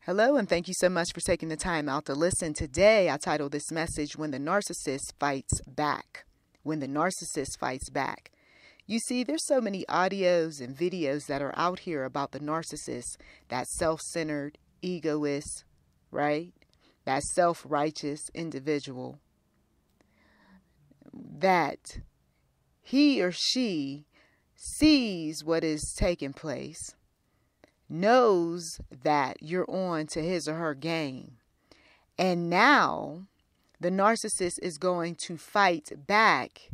Hello, and thank you so much for taking the time out to listen. Today, I titled this message, When the Narcissist Fights Back. When the Narcissist Fights Back. You see, there's so many audios and videos that are out here about the narcissist, that self-centered, egoist, right? That self-righteous individual. That he or she sees what is taking place, knows that you're on to his or her game. And now the narcissist is going to fight back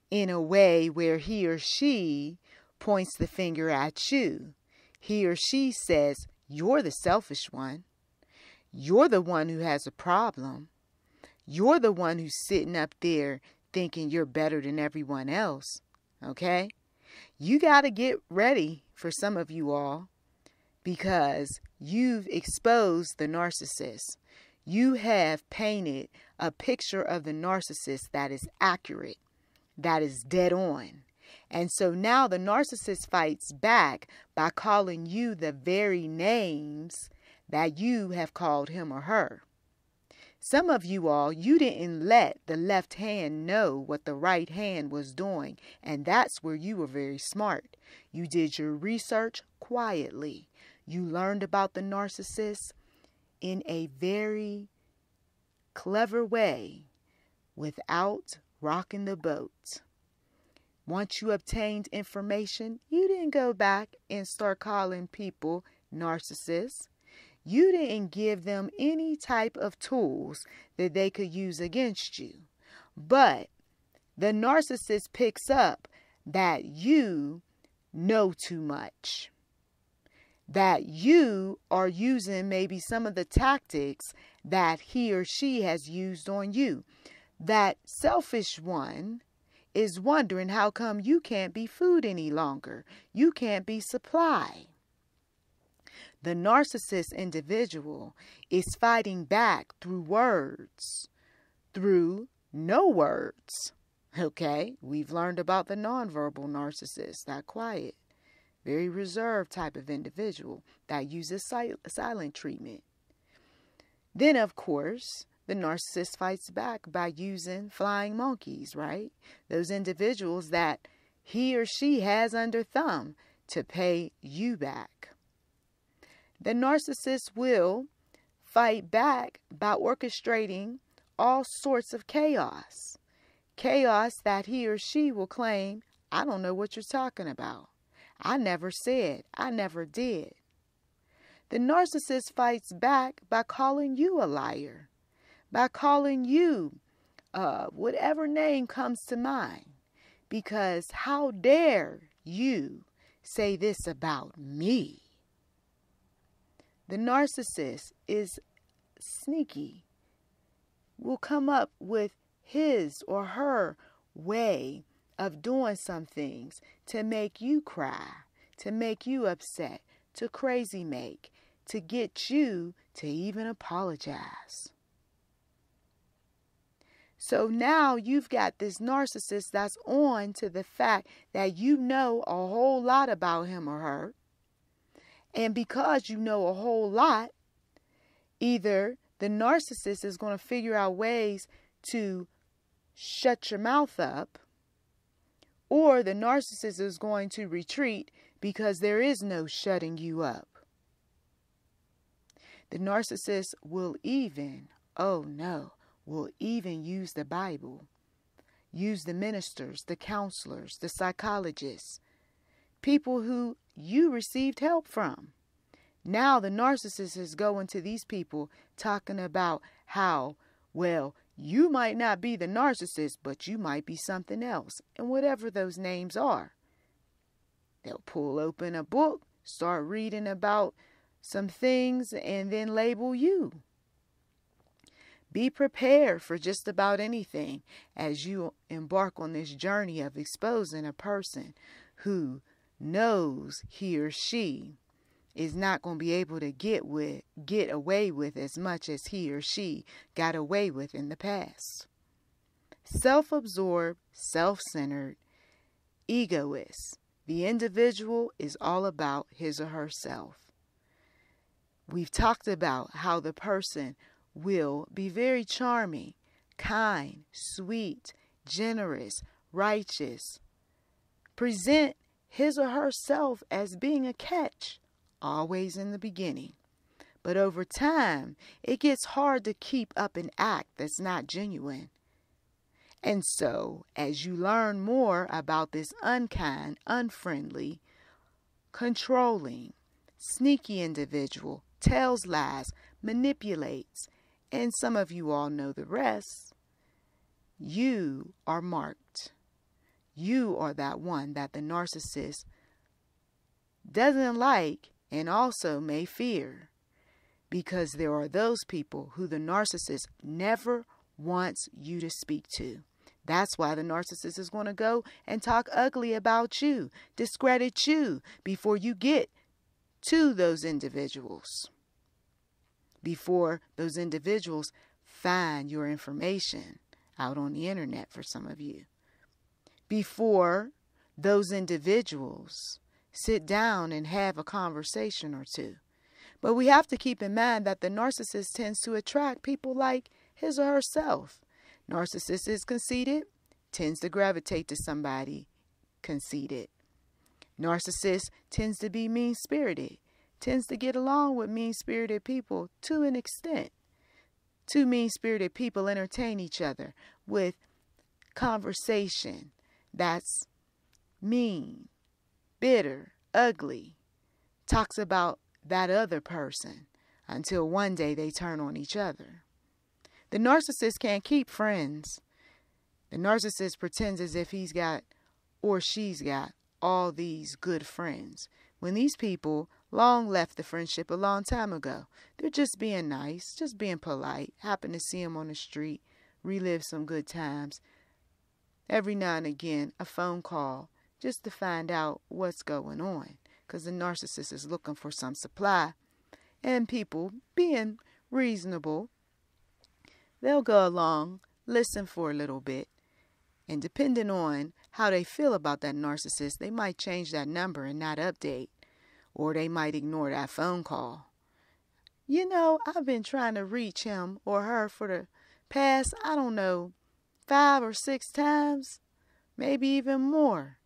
in a way where he or she points the finger at you. He or she says, you're the selfish one. You're the one who has a problem. You're the one who's sitting up there thinking you're better than everyone else. Okay? You got to get ready for some of you all, because you've exposed the narcissist. You have painted a picture of the narcissist that is accurate, that is dead on. And so now the narcissist fights back by calling you the very names that you have called him or her. Some of you all, you didn't let the left hand know what the right hand was doing. And that's where you were very smart. You did your research quietly. You learned about the narcissist in a very clever way without rocking the boat. Once you obtained information, you didn't go back and start calling people narcissists. You didn't give them any type of tools that they could use against you. But the narcissist picks up that you know too much, that you are using maybe some of the tactics that he or she has used on you. That selfish one is wondering how come you can't be food any longer. You can't be supply. The narcissist individual is fighting back through words, through no words. Okay, we've learned about the nonverbal narcissist, that quiet, very reserved type of individual that uses silent treatment. Then, of course, the narcissist fights back by using flying monkeys, right? Those individuals that he or she has under thumb to pay you back. The narcissist will fight back by orchestrating all sorts of chaos. Chaos that he or she will claim, I don't know what you're talking about. I never said, I never did. The narcissist fights back by calling you a liar, by calling you whatever name comes to mind. Because how dare you say this about me? The narcissist is sneaky, will come up with his or her way of doing some things to make you cry, to make you upset, to crazy make, to get you to even apologize. So now you've got this narcissist that's on to the fact that you know a whole lot about him or her. And because you know a whole lot, either the narcissist is going to figure out ways to shut your mouth up, or the narcissist is going to retreat because there is no shutting you up. The narcissist will even use the Bible, use the ministers, the counselors, the psychologists, people who you received help from. Now the narcissist is going to these people talking about how, well, you might not be the narcissist, but you might be something else. And whatever those names are. They'll pull open a book, start reading about some things, and then label you. Be prepared for just about anything as you embark on this journey of exposing a person who knows he or she is not going to be able to get away with as much as he or she got away with in the past. Self-absorbed, self-centered, egoist. The individual is all about his or herself. We've talked about how the person will be very charming, kind, sweet, generous, righteous, present his or herself as being a catch, always in the beginning. But over time, it gets hard to keep up an act that's not genuine. And so, as you learn more about this unkind, unfriendly, controlling, sneaky individual, tells lies, manipulates, and some of you all know the rest, you are marked. You are that one that the narcissist doesn't like and also may fear, because there are those people who the narcissist never wants you to speak to. That's why the narcissist is going to go and talk ugly about you, discredit you before you get to those individuals, before those individuals find your information out on the internet for some of you, before those individuals sit down and have a conversation or two. But we have to keep in mind that the narcissist tends to attract people like his or herself. Narcissist is conceited, tends to gravitate to somebody conceited. Narcissist tends to be mean-spirited, tends to get along with mean-spirited people to an extent. Two mean-spirited people entertain each other with conversation that's mean, bitter, ugly, talks about that other person until one day they turn on each other. The narcissist can't keep friends. The narcissist pretends as if he's got or she's got all these good friends, when these people long left the friendship a long time ago. They're just being nice, just being polite, happen to see them on the street, relive some good times. Every now and again, a phone call just to find out what's going on, because the narcissist is looking for some supply. And people, being reasonable, they'll go along, listen for a little bit, and depending on how they feel about that narcissist, they might change that number and not update, or they might ignore that phone call. You know, I've been trying to reach him or her for the past, 5 or 6 times, maybe even more,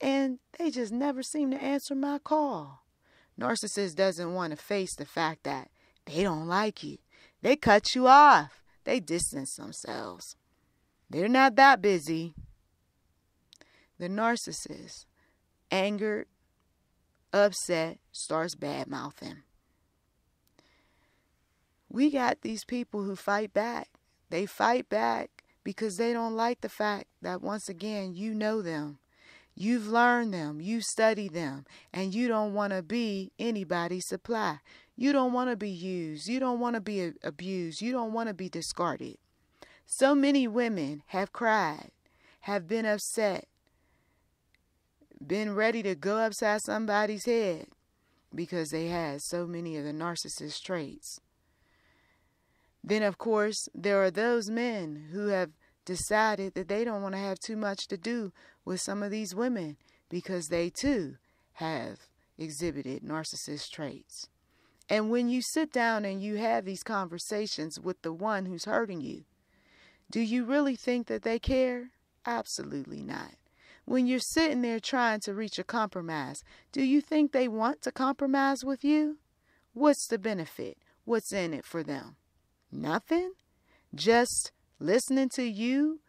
and they just never seem to answer my call. Narcissist doesn't want to face the fact that they don't like you. They cut you off. They distance themselves. They're not that busy. The narcissist, angered, upset, starts bad-mouthing. We got these people who fight back. They fight back because they don't like the fact that, once again, you know them. You've learned them. You study them. And you don't want to be anybody's supply. You don't want to be used. You don't want to be abused. You don't want to be discarded. So many women have cried, have been upset, been ready to go upside somebody's head because they had so many of the narcissist traits. Then, of course, there are those men who have decided that they don't want to have too much to do with some of these women because they, too, have exhibited narcissist traits. And when you sit down and you have these conversations with the one who's hurting you, do you really think that they care? Absolutely not. When you're sitting there trying to reach a compromise, do you think they want to compromise with you? What's the benefit? What's in it for them? Nothing? Just listening to you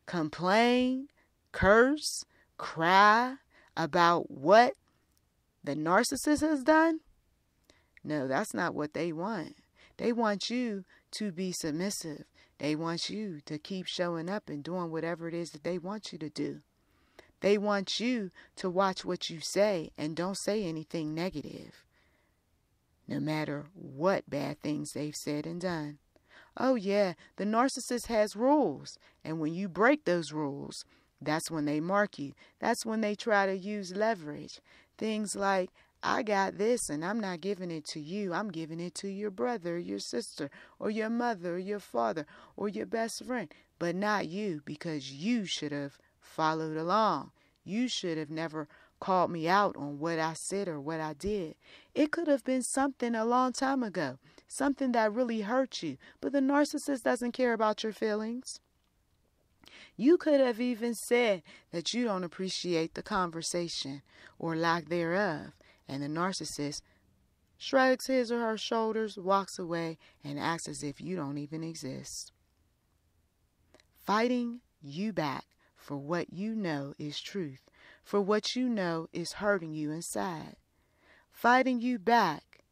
complain, curse, cry about what the narcissist has done? No, that's not what they want. They want you to be submissive. They want you to keep showing up and doing whatever it is that they want you to do. They want you to watch what you say and don't say anything negative, no matter what bad things they've said and done. Oh yeah, the narcissist has rules, and when you break those rules, that's when they mark you. That's when they try to use leverage. Things like, I got this and I'm not giving it to you. I'm giving it to your brother, your sister, or your mother, or your father, or your best friend. But not you, because you should have followed along. You should have never called me out on what I said or what I did. It could have been something a long time ago, something that really hurt you, but the narcissist doesn't care about your feelings. You could have even said that you don't appreciate the conversation or lack thereof, and the narcissist shrugs his or her shoulders, walks away, and acts as if you don't even exist. Fighting you back for what you know is truth, for what you know is hurting you inside. Fighting you back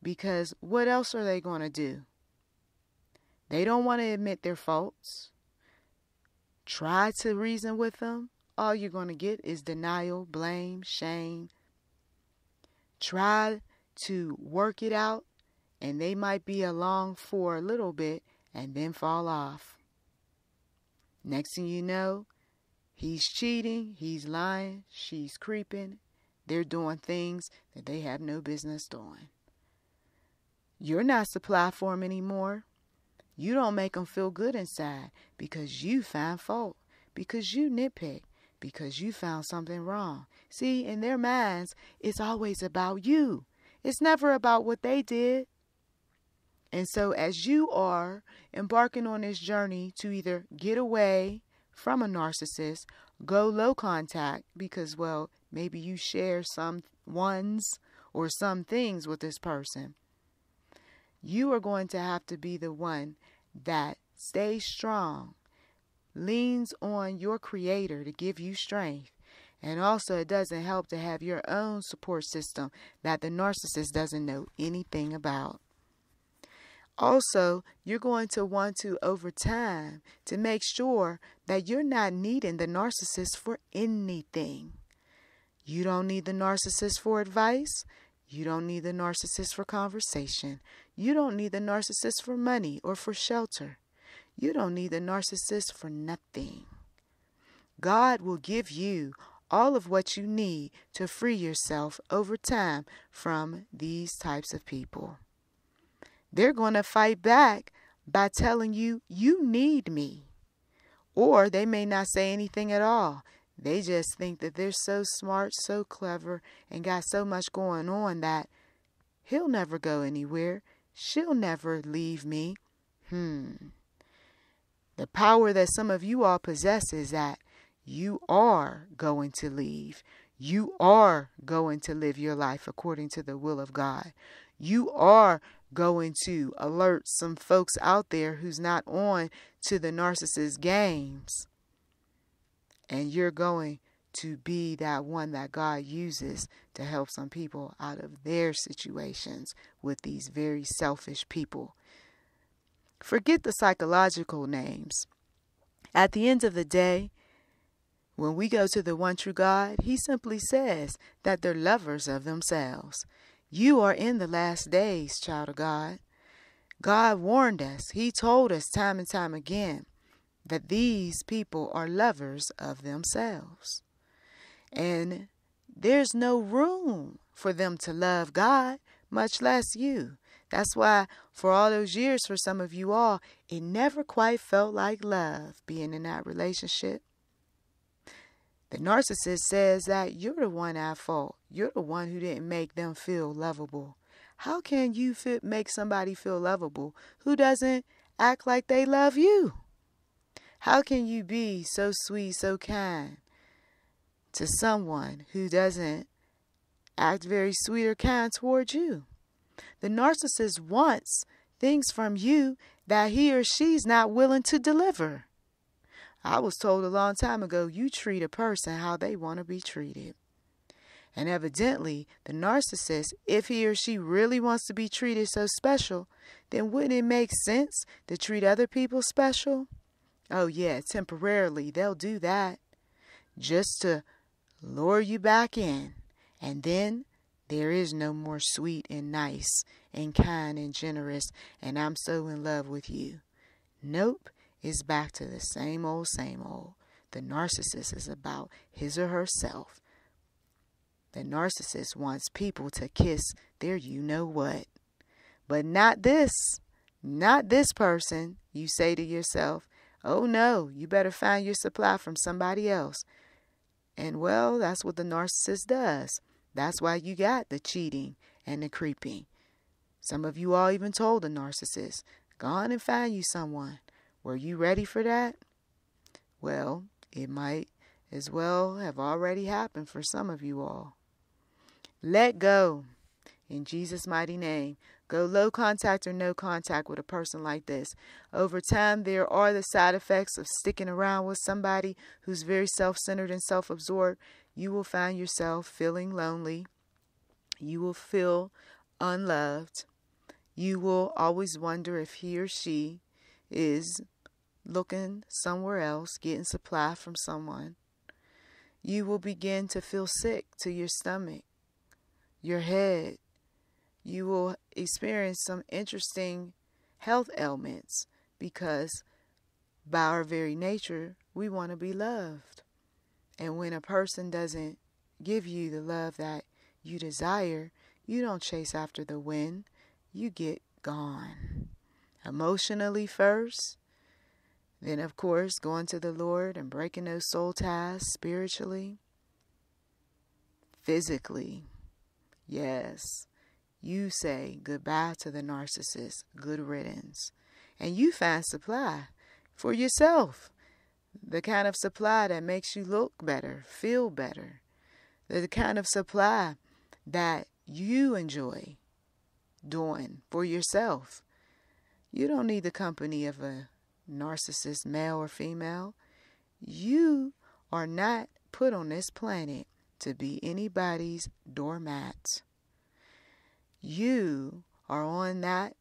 because what else are they going to do? They don't want to admit their faults. Try to reason with them. All you're going to get is denial, blame, shame. Try to work it out, and they might be along for a little bit and then fall off. Next thing you know, he's cheating, he's lying, she's creeping. They're doing things that they have no business doing. You're not supply for them anymore. You don't make them feel good inside because you find fault, because you nitpick, because you found something wrong. See, in their minds, it's always about you. It's never about what they did. And so as you are embarking on this journey to either get away from a narcissist, go low contact because, well, maybe you share some ones or some things with this person. You are going to have to be the one that stays strong, leans on your creator to give you strength. And also, it doesn't help to have your own support system that the narcissist doesn't know anything about. Also, you're going to want to, over time, to make sure that you're not needing the narcissist for anything. You don't need the narcissist for advice. You don't need the narcissist for conversation. You don't need the narcissist for money or for shelter. You don't need the narcissist for nothing. God will give you all of what you need to free yourself over time from these types of people. They're going to fight back by telling you, you need me. Or they may not say anything at all. They just think that they're so smart, so clever, and got so much going on that he'll never go anywhere. She'll never leave me. The power that some of you all possess is that you are going to leave. You are going to live your life according to the will of God. You are going to alert some folks out there who's not on to the narcissist games. And you're going to be that one that God uses to help some people out of their situations with these very selfish people. Forget the psychological names. At the end of the day, when we go to the one true God, he simply says that they're lovers of themselves. You are in the last days, child of God. God warned us. He told us time and time again that these people are lovers of themselves. And there's no room for them to love God, much less you. That's why for all those years, for some of you all, it never quite felt like love being in that relationship. The narcissist says that you're the one at fault. You're the one who didn't make them feel lovable. How can you make somebody feel lovable who doesn't act like they love you? How can you be so sweet, so kind to someone who doesn't act very sweet or kind towards you? The narcissist wants things from you that he or she's not willing to deliver. I was told a long time ago, you treat a person how they want to be treated. And evidently, the narcissist, if he or she really wants to be treated so special, then wouldn't it make sense to treat other people special? Oh yeah, temporarily they'll do that just to lure you back in. And then there is no more sweet and nice and kind and generous and I'm so in love with you. Nope, it's back to the same old, same old. The narcissist is about his or herself. The narcissist wants people to kiss their you-know-what. But not this person. You say to yourself, oh no, you better find your supply from somebody else. And well, that's what the narcissist does. That's why you got the cheating and the creeping. Some of you all even told the narcissist, go on and find you someone. Were you ready for that? Well, it might as well have already happened for some of you all. Let go. In Jesus' mighty name. Go low contact or no contact with a person like this. Over time, there are the side effects of sticking around with somebody who's very self-centered and self-absorbed. You will find yourself feeling lonely. You will feel unloved. You will always wonder if he or she is looking somewhere else, getting supply from someone. You will begin to feel sick to your stomach, your head. You will experience some interesting health ailments because by our very nature, we want to be loved. And when a person doesn't give you the love that you desire, you don't chase after the wind. You get gone. Emotionally first, then of course going to the Lord and breaking those soul ties spiritually. Physically, yes. You say goodbye to the narcissist, good riddance. And you find supply for yourself. The kind of supply that makes you look better, feel better. The kind of supply that you enjoy doing for yourself. You don't need the company of a narcissist, male or female. You are not put on this planet to be anybody's doormat. You are on that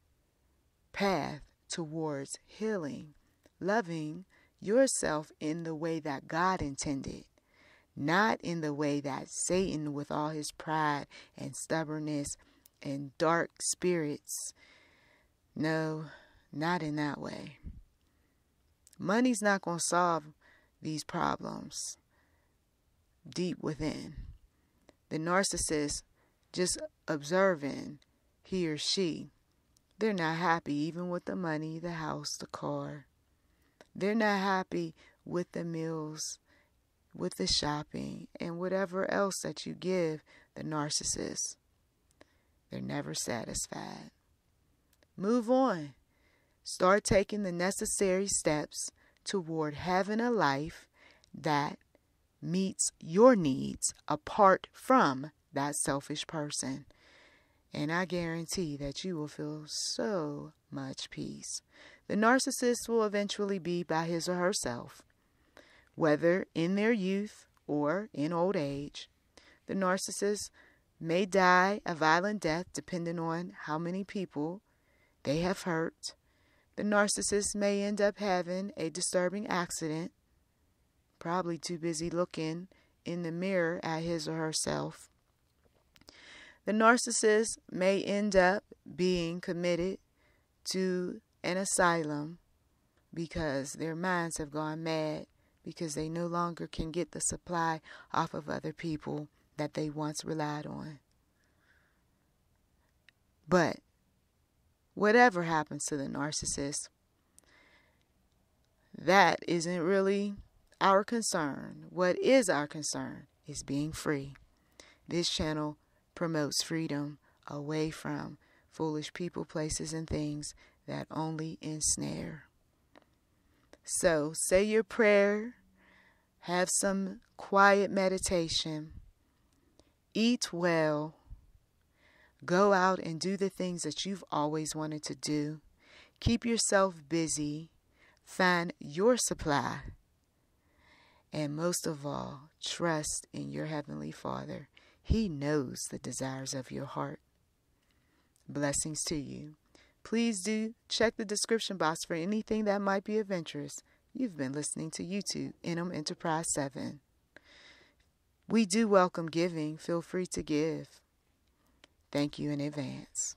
path towards healing, loving yourself in the way that God intended, not in the way that Satan, with all his pride and stubbornness and dark spirits. No, not in that way. Money's not going to solve these problems deep within. The narcissist, just observing he or she, they're not happy even with the money, the house, the car. They're not happy with the meals, with the shopping, and whatever else that you give the narcissist. They're never satisfied. Move on. Start taking the necessary steps toward having a life that meets your needs apart from that selfish person. And I guarantee that you will feel so much peace. The narcissist will eventually be by his or herself, whether in their youth or in old age. The narcissist may die a violent death depending on how many people they have hurt. The narcissist may end up having a disturbing accident, probably too busy looking in the mirror at his or herself. The narcissist may end up being committed to an asylum because their minds have gone mad because they no longer can get the supply off of other people that they once relied on. But whatever happens to the narcissist, that isn't really our concern. What is our concern is being free. This channel promotes freedom away from foolish people, places, and things that only ensnare. So say your prayer, have some quiet meditation, eat well, go out and do the things that you've always wanted to do. Keep yourself busy, find your supply, and most of all, trust in your Heavenly Father. He knows the desires of your heart. Blessings to you. Please do check the description box for anything that might be of interest. You've been listening to YouTube, Enum Enterprise 7. We do welcome giving. Feel free to give. Thank you in advance.